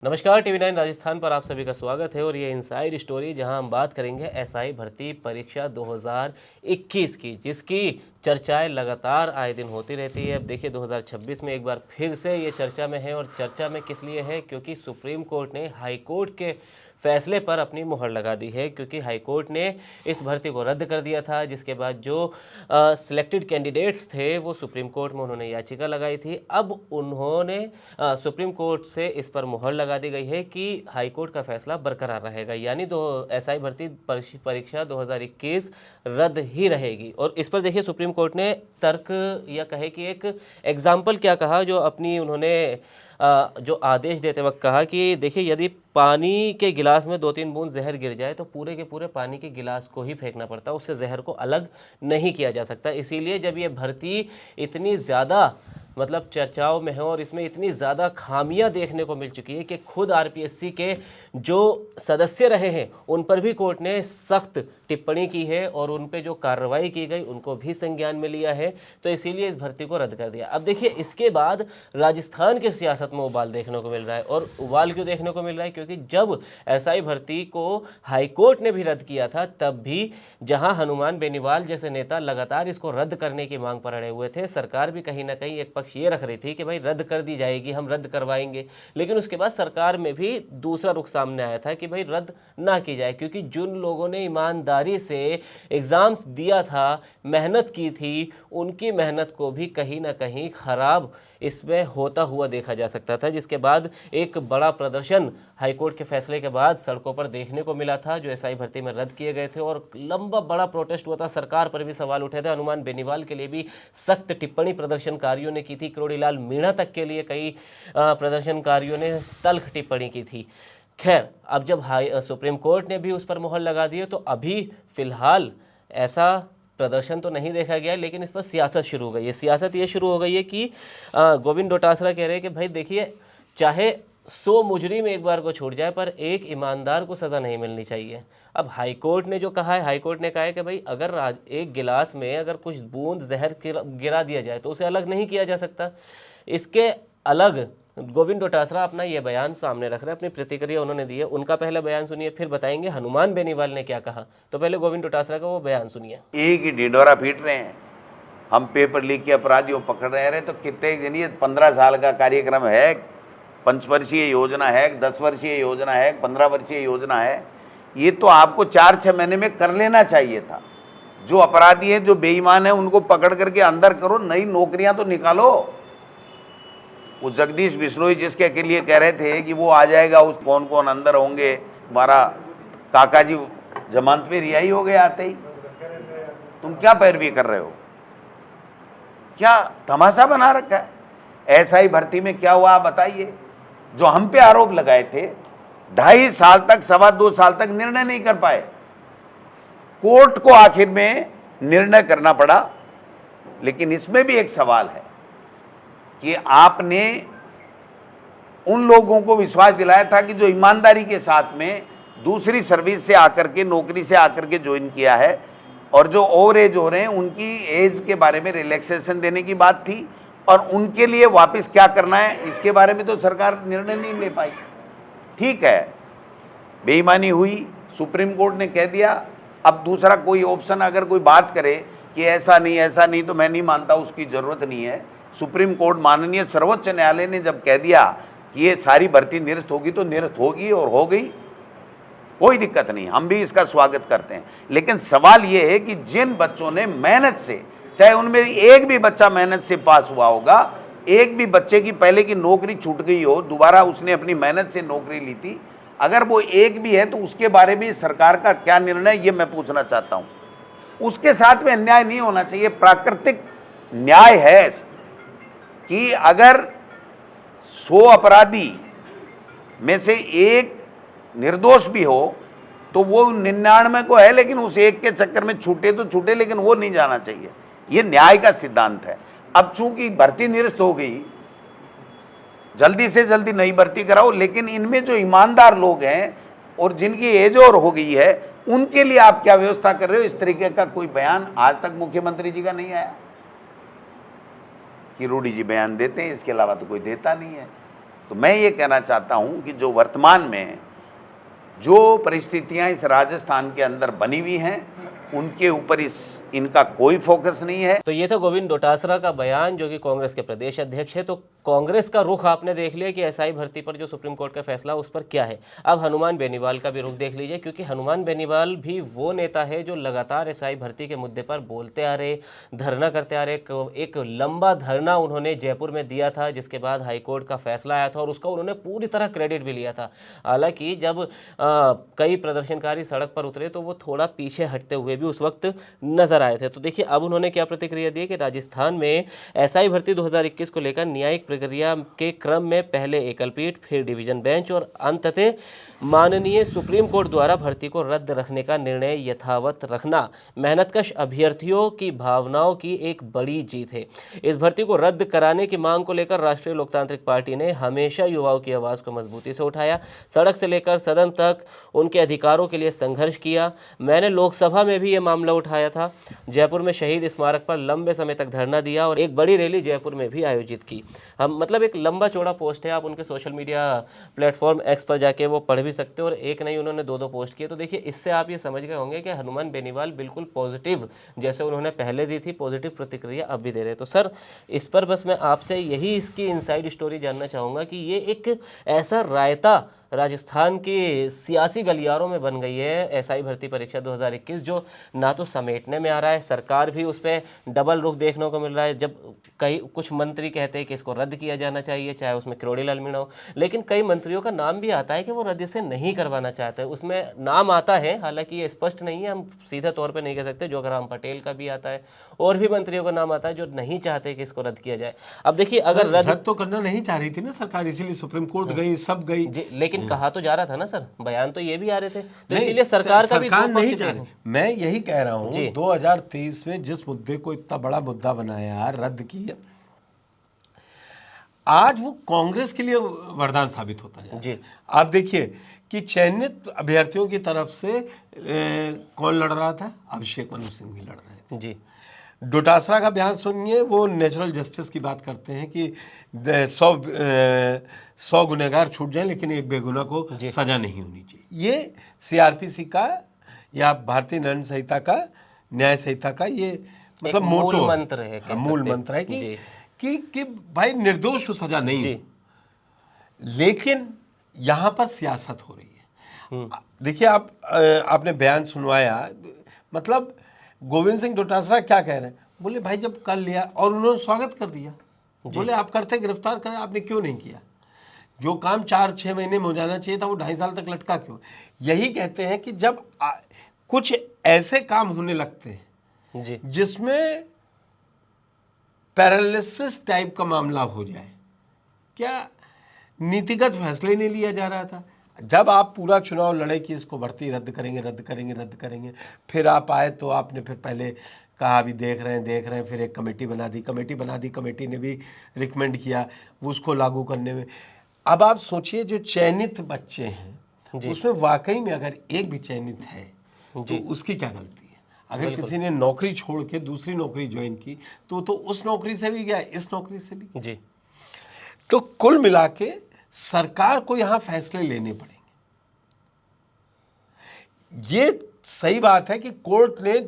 नमस्कार, टीवी 9 राजस्थान पर आप सभी का स्वागत है और ये इनसाइड स्टोरी जहां हम बात करेंगे एसआई भर्ती परीक्षा 2021 की, जिसकी चर्चाएं लगातार आए दिन होती रहती है। अब देखिए 2026 में एक बार फिर से ये चर्चा में है और चर्चा में किस लिए है, क्योंकि सुप्रीम कोर्ट ने हाई कोर्ट के फैसले पर अपनी मुहर लगा दी है। क्योंकि हाई कोर्ट ने इस भर्ती को रद्द कर दिया था, जिसके बाद जो सिलेक्टेड कैंडिडेट्स थे वो सुप्रीम कोर्ट में उन्होंने याचिका लगाई थी। अब उन्होंने सुप्रीम कोर्ट से इस पर मुहर लगा दी गई है कि हाई कोर्ट का फैसला बरकरार रहेगा, यानी एसआई भर्ती परीक्षा 2021 रद्द ही रहेगी। और इस पर देखिए सुप्रीम कोर्ट ने तर्क या कहे कि एक एग्जाम्पल क्या कहा, जो अपनी उन्होंने जो आदेश देते वक्त कहा कि देखिए यदि पानी के गिलास में 2-3 बूंद जहर गिर जाए तो पूरे के पूरे पानी के गिलास को ही फेंकना पड़ता, उससे जहर को अलग नहीं किया जा सकता। इसीलिए जब ये भर्ती इतनी ज़्यादा मतलब चर्चाओं में है और इसमें इतनी ज़्यादा खामियां देखने को मिल चुकी है कि खुद आरपीएससी के जो सदस्य रहे हैं उन पर भी कोर्ट ने सख्त टिप्पणी की है और उन पे जो कार्रवाई की गई उनको भी संज्ञान में लिया है, तो इसीलिए इस भर्ती को रद्द कर दिया। अब देखिए इसके बाद राजस्थान की सियासत में उबाल देखने को मिल रहा है। और उबाल क्यों देखने को मिल रहा है? क्योंकि जब एसआई भर्ती को हाईकोर्ट ने भी रद्द किया था, तब भी जहां हनुमान बेनीवाल जैसे नेता लगातार इसको रद्द करने की मांग पर अड़े हुए थे, सरकार भी कहीं ना कहीं एक पक्ष ये रख रही थी कि भाई रद्द कर दी जाएगी, हम रद्द करवाएंगे। लेकिन उसके बाद सरकार में भी दूसरा रुख सामने आया था कि भाई रद्द ना की जाए, क्योंकि जिन लोगों ने ईमानदारी से एग्जाम्स दिया था, मेहनत की थी, उनकी मेहनत को भी कहीं ना कहीं खराब इसमें होता हुआ देखा जा सकता था। जिसके बाद एक बड़ा प्रदर्शन हाईकोर्ट के फैसले के बाद सड़कों पर देखने को मिला था, जो एसआई भर्ती में रद्द किए गए थे, और लंबा बड़ा प्रोटेस्ट हुआ था। सरकार पर भी सवाल उठे थे, हनुमान बेनीवाल के लिए भी सख्त टिप्पणी प्रदर्शनकारियों ने की थी, किरोड़ीलाल मीणा तक के लिए कई प्रदर्शनकारियों ने तल्ख टिप्पणी की थी। खैर, अब जब सुप्रीम कोर्ट ने भी उस पर मुहर लगा दी है, तो अभी फिलहाल ऐसा प्रदर्शन तो नहीं देखा गया, लेकिन इस पर सियासत शुरू हो गई है। सियासत ये शुरू हो गई है कि गोविंद डोटासरा कह रहे हैं कि भाई देखिए, चाहे 100 मुजरिम एक बार को छूट जाए पर एक ईमानदार को सज़ा नहीं मिलनी चाहिए। अब हाईकोर्ट ने जो कहा है, हाईकोर्ट ने कहा है कि भाई अगर एक गिलास में अगर कुछ बूंद जहर गिरा दिया जाए तो उसे अलग नहीं किया जा सकता। इसके अलग गोविंद डोटासरा अपना ये बयान सामने रख रहे हैं, अपनी प्रतिक्रिया उन्होंने दी है। उनका पहला बयान सुनिए, फिर बताएंगे हनुमान बेनीवाल ने क्या कहा। तो पहले गोविंद डोटासरा का वो बयान सुनिए। एक ही ढिंडोरा पीट रहे हैं, हम पेपर लीक के अपराधियों पकड़ रहे हैं। तो कितने दिन, ये 15 साल का कार्यक्रम है, 5 वर्षीय योजना है, 10 वर्षीय योजना है, 15 वर्षीय योजना है। ये तो आपको 4-6 महीने में कर लेना चाहिए था। जो अपराधी है, जो बेईमान है, उनको पकड़ करके अंदर करो, नई नौकरियां तो निकालो। वो जगदीश बिश्नोई जिसके लिए कह रहे थे कि वो आ जाएगा, उस कौन कौन अंदर होंगे, हमारा काका जी जमानत पे रिहाई हो गए आते ही। तुम क्या पैरवी कर रहे हो? क्या तमाशा बना रखा है? एसआई भर्ती में क्या हुआ आप बताइए। जो हम पे आरोप लगाए थे, 2.5 साल तक, 2.25 साल तक निर्णय नहीं कर पाए। कोर्ट को आखिर में निर्णय करना पड़ा। लेकिन इसमें भी एक सवाल है कि आपने उन लोगों को विश्वास दिलाया था कि जो ईमानदारी के साथ में दूसरी सर्विस से आकर के, नौकरी से आकर के ज्वाइन किया है, और जो ओवर एज हो रहे हैं उनकी एज के बारे में रिलैक्सेशन देने की बात थी, और उनके लिए वापस क्या करना है इसके बारे में तो सरकार निर्णय नहीं ले पाई। ठीक है, बेईमानी हुई, सुप्रीम कोर्ट ने कह दिया। अब दूसरा कोई ऑप्शन अगर कोई बात करे कि ऐसा नहीं, तो मैं नहीं मानता, उसकी जरूरत नहीं है। सुप्रीम कोर्ट, माननीय सर्वोच्च न्यायालय ने जब कह दिया कि ये सारी भर्ती निरस्त होगी तो निरस्त होगी, और हो गई, कोई दिक्कत नहीं, हम भी इसका स्वागत करते हैं। लेकिन सवाल ये है कि जिन बच्चों ने मेहनत से, चाहे उनमें एक भी बच्चा मेहनत से पास हुआ होगा, एक भी बच्चे की पहले की नौकरी छूट गई हो, दोबारा उसने अपनी मेहनत से नौकरी ली थी, अगर वो एक भी है तो उसके बारे में सरकार का क्या निर्णय, ये मैं पूछना चाहता हूं। उसके साथ में अन्याय नहीं होना चाहिए। प्राकृतिक न्याय है कि अगर 100 अपराधी में से एक निर्दोष भी हो तो वो 99 को है, लेकिन उस एक के चक्कर में छूटे तो छूटे, लेकिन वो नहीं जाना चाहिए। ये न्याय का सिद्धांत है। अब चूंकि भर्ती निरस्त हो गई, जल्दी से जल्दी नई भर्ती कराओ, लेकिन इनमें जो ईमानदार लोग हैं और जिनकी एज और हो गई है, उनके लिए आप क्या व्यवस्था कर रहे हो? इस तरीके का कोई बयान आज तक मुख्यमंत्री जी का नहीं आया। कि रूडी जी बयान देते हैं, इसके अलावा तो कोई देता नहीं है। तो मैं ये कहना चाहता हूँ कि जो वर्तमान में जो परिस्थितियां इस राजस्थान के अंदर बनी हुई हैं, उनके ऊपर इनका कोई फोकस नहीं है। तो ये था गोविंद डोटासरा का बयान, जो कि कांग्रेस के प्रदेश अध्यक्ष है। तो कांग्रेस का रुख आपने देख लिया कि एसआई भर्ती पर जो सुप्रीम कोर्ट का फैसला उस पर क्या है। अब हनुमान बेनीवाल का भी रुख देख लीजिए, क्योंकि हनुमान बेनीवाल भी वो नेता है जो लगातार एसआई भर्ती के मुद्दे पर बोलते आ रहे, धरना करते आ रहे। एक लंबा धरना उन्होंने जयपुर में दिया था, जिसके बाद हाईकोर्ट का फैसला आया था और उसका उन्होंने पूरी तरह क्रेडिट भी लिया था। हालांकि जब कई प्रदर्शनकारी सड़क पर उतरे तो वो थोड़ा पीछे हटते हुए भी उस वक्त नजर आए थे। तो देखिए अब उन्होंने क्या प्रतिक्रिया दी कि राजस्थान में एसआई भर्ती 2021 को लेकर न्यायिक प्रक्रिया के क्रम में पहले एकल पीठ, फिर डिवीजन बेंच और अंततः माननीय सुप्रीम कोर्ट द्वारा भर्ती को रद्द रखने का निर्णय यथावत रखना मेहनतकश अभ्यर्थियों की भावनाओं की एक बड़ी जीत है। इस भर्ती को रद्द कराने की मांग को लेकर राष्ट्रीय लोकतांत्रिक पार्टी ने हमेशा युवाओं की आवाज़ को मजबूती से उठाया, सड़क से लेकर सदन तक उनके अधिकारों के लिए संघर्ष किया। मैंने लोकसभा में भी ये मामला उठाया था, जयपुर में शहीद स्मारक पर लंबे समय तक धरना दिया और एक बड़ी रैली जयपुर में भी आयोजित की। हम मतलब एक लंबा चौड़ा पोस्ट है, आप उनके सोशल मीडिया प्लेटफॉर्म एक्स पर जाके वो पढ़ भी सकते हो, और एक नहीं उन्होंने दो पोस्ट किए। तो देखिए इससे आप ये समझ गए होंगे कि हनुमान बेनीवाल बिल्कुल पॉजिटिव, जैसे उन्होंने पहले दी थी पॉजिटिव प्रतिक्रिया अब भी दे रहे। तो सर इस पर बस मैं आपसे यही इसकी इनसाइड स्टोरी जानना चाहूँगा कि ये एक ऐसा रायता राजस्थान के सियासी गलियारों में बन गई है एसआई भर्ती परीक्षा 2021, जो ना तो समेटने में आ रहा है, सरकार भी उस पर डबल रुख देखने को मिल रहा है। जब कई कुछ मंत्री कहते हैं कि इसको रद्द किया जाना चाहिए, चाहे उसमें किरोड़ी लाल मीणा हो, लेकिन कई मंत्रियों का नाम भी आता है कि वो रद्द से नहीं करवाना चाहते। उसमें नाम आता है, हालांकि ये स्पष्ट नहीं है, हम सीधे तौर पर नहीं कह सकते। जोगराम पटेल का भी आता है और भी मंत्रियों का नाम आता है जो नहीं चाहते कि इसको रद्द किया जाए। अब देखिए अगर रद्द तो करना नहीं चाह रही थी ना सरकार, इसीलिए सुप्रीम कोर्ट गई, सब गई जी, लेकिन कहा तो जा रहा था ना सर, बयान तो ये भी आ रहे थे, तो इसीलिए सरकार का भी सरकार दो नहीं पक्ष चाह थे। रही। मैं यही कह रहा हूँ जी। 2023 में जिस मुद्दे को इतना बड़ा मुद्दा बनाया, रद्द किया, आज वो कांग्रेस के लिए वरदान साबित होता है। जी। आप देखिए कि चयनित अभ्यर्थियों की तरफ से कौन लड़ रहा था? अभिषेक मनु सिंह भी लड़ रहे थे। जी। डोटासरा का बयान सुनिए, वो नेचुरल जस्टिस की बात करते हैं कि 100 गुनहगार छूट जाए लेकिन एक बेगुनाह को सजा नहीं होनी चाहिए। ये सीआरपीसी का या भारतीय न्याय संहिता का, न्याय संहिता का ये मतलब मूल मोटो मंत्र है, कह मूल सकते हैं। मंत्र है जी। कि भाई निर्दोष को सजा नहीं जी। हो। लेकिन यहाँ पर सियासत हो रही है। देखिए आपने बयान सुनवाया, मतलब गोविंद सिंह डोटासरा क्या कह रहे हैं? बोले भाई जब कर लिया और उन्होंने स्वागत कर दिया, बोले आप करते गिरफ्तार करें, आपने क्यों नहीं किया? जो काम 4-6 महीने में हो जाना चाहिए था वो 2.5 साल तक लटका क्यों? यही कहते हैं कि जब कुछ ऐसे काम होने लगते हैं जी। जिसमें पैरालिसिस टाइप का मामला हो जाए, क्या नीतिगत फैसले नहीं लिया जा रहा था? जब आप पूरा चुनाव लड़े कि इसको भर्ती रद्द करेंगे, रद्द करेंगे, रद्द करेंगे, फिर आप आए तो आपने फिर पहले कहा अभी देख रहे हैं, फिर एक कमेटी बना दी, कमेटी ने भी रिकमेंड किया उसको लागू करने में। अब आप सोचिए जो चयनित बच्चे हैं उसमें वाकई में अगर एक भी चयनित है तो उसकी क्या गलती है? अगर किसी ने नौकरी छोड़ के दूसरी नौकरी ज्वाइन की तो उस नौकरी से भी गया, इस नौकरी से भी। जी। तो कुल मिला के सरकार को यहां फैसले लेने पड़ेंगे। ये सही बात है कि कोर्ट ने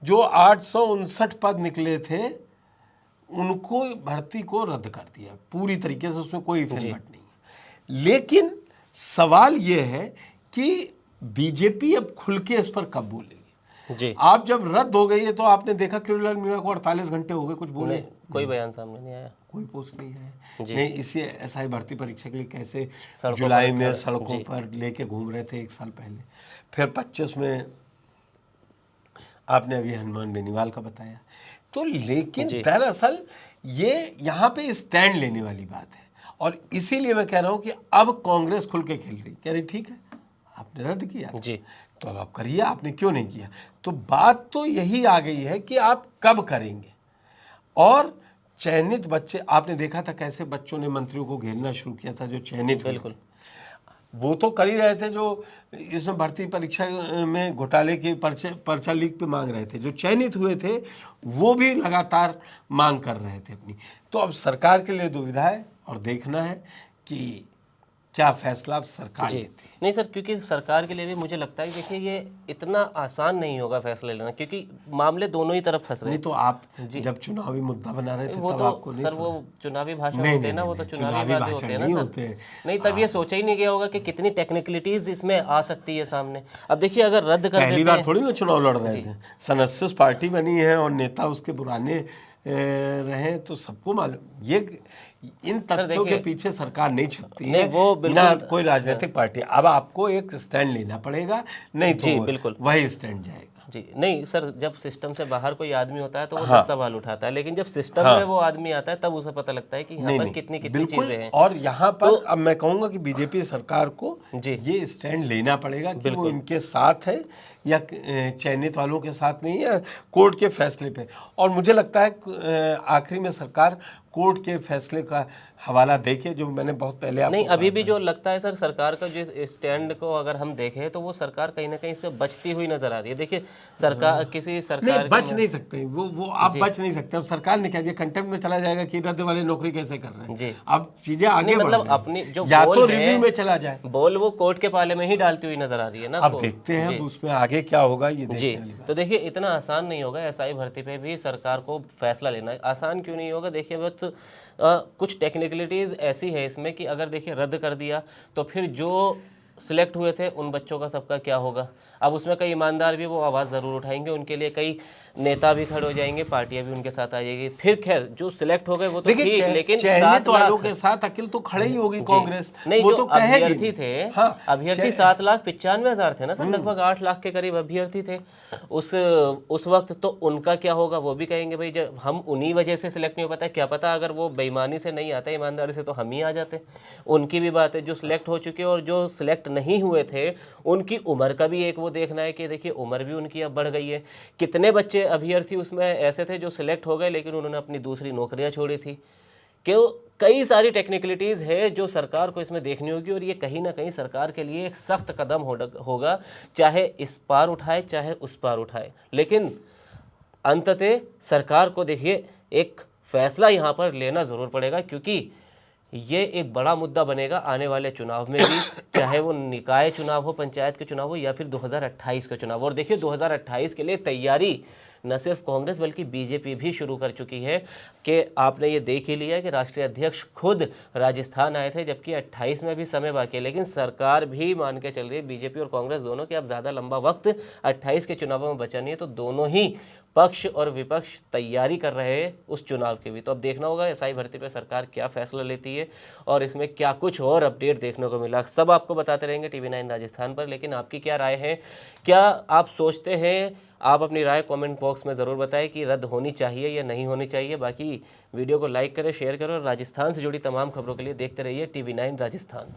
जो 859 पद निकले थे उनको भर्ती को रद्द कर दिया पूरी तरीके से, उसमें कोई फिर नहीं है। लेकिन सवाल यह है कि बीजेपी अब खुल के इस पर कब बोलेगी? जी। आप जब रद्द हो गई है तो आपने देखा किरोड़ी लाल मीणा को 48 घंटे हो गए, कुछ बोले? कोई बयान सामने नहीं आया, कोई पोस्ट नहीं है। जी। नहीं, इसी एसआई भर्ती परीक्षा के लिए कैसे सड़कों जुलाई पर में सड़कों पर लेके घूम रहे थे 1 साल पहले, फिर 25 में आपने अभी हनुमान बेनीवाल का बताया। तो लेकिन दरअसल ये यहाँ पे स्टैंड लेने वाली बात है, और इसीलिए मैं कह रहा हूँ कि अब कांग्रेस खुल के खेल रही, कह रही ठीक है आपने रद्द किया जी, तो अब आप करिए, आपने क्यों नहीं किया? तो बात तो यही आ गई है कि आप कब करेंगे। और चयनित बच्चे, आपने देखा था कैसे बच्चों ने मंत्रियों को घेरना शुरू किया था जो चयनित हुए। बिल्कुल। वो तो कर ही रहे थे जो इसमें भर्ती परीक्षा में घोटाले के पर्चा लीक पे मांग रहे थे, जो चयनित हुए थे वो भी लगातार मांग कर रहे थे अपनी। तो अब सरकार के लिए दुविधा है और देखना है कि क्या फैसला अब सरकार जी लेती है। नहीं सर, क्योंकि सरकार के लिए भी मुझे लगता है कि देखिए ये इतना आसान नहीं होगा फैसला लेना, क्योंकि मामले दोनों ही तरफ फंस रहे नहीं हैं। तो आप जब चुनावी मुद्दा बना रहे थे वो तब तो आपको नहीं सर वो समझ? चुनावी भाषण नहीं होते हैं नहीं ना, वो नहीं तो नहीं, चुनावी चुनावी वादे भाषण होते हैं ना नहीं सर। होते। नहीं, तब ये सोचा ही नहीं गया होगा कि कितनी टेक्निकलिटीज इसमें आ सकती है सामने। अब देखिए अगर रद्द कर पहली देते बार हैं, थोड़ी ना चुनाव लड़ रहे थे, सन 80 पार्टी बनी है और नेता उसके पुराने रहे, तो सबको मालूम। ये इन तथ्यों के देखिए, पीछे सरकार नहीं छुपती नहीं है, वो ना बिल्कुल कोई राजनीतिक पार्टी। अब आपको एक स्टैंड लेना पड़ेगा, नहीं तो जी बिल्कुल वही स्टैंड जाएगा। जी। नहीं सर, जब सिस्टम से बाहर कोई आदमी होता है तो वो 10 हाँ सवाल उठाता है, लेकिन जब सिस्टम हाँ में वो आदमी आता है तब उसे पता लगता है कि यहाँ नहीं पर नहीं कितनी कितनी बिल्कुल। चीजें हैं। और यहाँ पर तो अब मैं कहूँगा कि बीजेपी सरकार को जी ये स्टैंड लेना पड़ेगा कि वो बिल्कुल इनके साथ है या चयनित वालों के साथ नहीं है, कोर्ट के फैसले पे। और मुझे लगता है आखिरी में सरकार कोर्ट के फैसले का हवाला देके, जो मैंने बहुत पहले आपको नहीं, अभी कहा भी था। जो लगता है सर सरकार का जिस स्टैंड को अगर हम देखें तो वो सरकार कहीं ना कहीं इस पे बचती हुई नजर आ रही है। देखिए सरकार, किसी नहीं सरकार बच के नहीं सकते, वो आप बच नहीं सकते। अब सरकार ने कह दिया, कंटेम्प्ट में चला जाएगा कि रद्द वाले नौकरी कैसे कर रहे हैं। जी अब चीजें आगे नहीं, बढ़ मतलब रही हैं। अपनी जो या बोल तो है, रिव्यू में चला जाए। बोल वो कोर्ट के पाले में ही डालती हुई नजर आ रही है ना। अब देखते हैं, अब उसमें आगे क्या होगा ये जी देखने वाली बात। तो देखिए इतना आसान नहीं होगा एसआई भर्ती पे भी सरकार को फैसला लेना। आसान क्यों नहीं होगा? देखिए बस कुछ टेक्निकलिटीज़ ऐसी है इसमें कि अगर देखिए रद्द कर दिया तो फिर जो सिलेक्ट हुए थे उन बच्चों का सबका क्या होगा? अब उसमें कई ईमानदार भी वो आवाज़ ज़रूर उठाएंगे, उनके लिए कई नेता भी खड़े हो जाएंगे, पार्टियां भी उनके साथ आ जाएगी। फिर खैर जो सिलेक्ट हो गए वो तो देखिए ठीक, लेकिन चयनित 7 वालों लाख के साथ अकिल तो खड़े ही होगी जी। कांग्रेस, नहीं, वो जो तो कहेगी अभ्यर्थी थे, हाँ अभ्यर्थी 7,95,000 थे ना सर, लगभग 8 लाख के करीब अभ्यर्थी थे उस वक्त। तो उनका क्या होगा वो भी कहेंगे भाई, जब हम उन्हीं वजह से सिलेक्ट नहीं हो पाता, क्या पता अगर वो बेईमानी से नहीं आते, ईमानदारी से, तो हम ही आ जाते। उनकी भी बात है, जो सिलेक्ट हो चुके और जो सिलेक्ट नहीं हुए थे उनकी उम्र का भी एक वो देखना है कि देखिए उम्र भी उनकी अब बढ़ गई है। कितने बच्चे अभ्यर्थी उसमें ऐसे थे जो सिलेक्ट हो गए लेकिन उन्होंने अपनी दूसरी नौकरियां छोड़ी थी। क्यों? कई सारी टेक्निकलिटीज़ है जो सरकार को इसमें देखनी होगी, और ये कहीं ना कहीं सरकार के लिए एक सख्त कदम होगा, चाहे इस पार उठाए चाहे उस पार उठाए। लेकिन अंततः सरकार को देखिए एक फैसला यहाँ पर लेना ज़रूर पड़ेगा, क्योंकि ये एक बड़ा मुद्दा बनेगा आने वाले चुनाव में भी, चाहे वो निकाय चुनाव हो, पंचायत के चुनाव हो, या फिर 2028 के चुनाव। और देखिए 2028 के लिए तैयारी न सिर्फ कांग्रेस बल्कि बीजेपी भी शुरू कर चुकी है। कि आपने ये देख ही लिया कि राष्ट्रीय अध्यक्ष खुद राजस्थान आए थे, जबकि 28 में भी समय बाकी है, लेकिन सरकार भी मान के चल रही है, बीजेपी और कांग्रेस दोनों, कि अब ज़्यादा लंबा वक्त 28 के चुनावों में बचा नहीं है। तो दोनों ही पक्ष और विपक्ष तैयारी कर रहे हैं उस चुनाव की भी। तो अब देखना होगा एसआई भर्ती पर सरकार क्या फैसला लेती है और इसमें क्या कुछ और अपडेट देखने को मिला। सब आपको बताते रहेंगे TV9 राजस्थान पर। लेकिन आपकी क्या राय है? क्या आप सोचते हैं? आप अपनी राय कमेंट बॉक्स में ज़रूर बताएं कि रद्द होनी चाहिए या नहीं होनी चाहिए। बाकी वीडियो को लाइक करें, शेयर करें, और राजस्थान से जुड़ी तमाम खबरों के लिए देखते रहिए TV9 राजस्थान।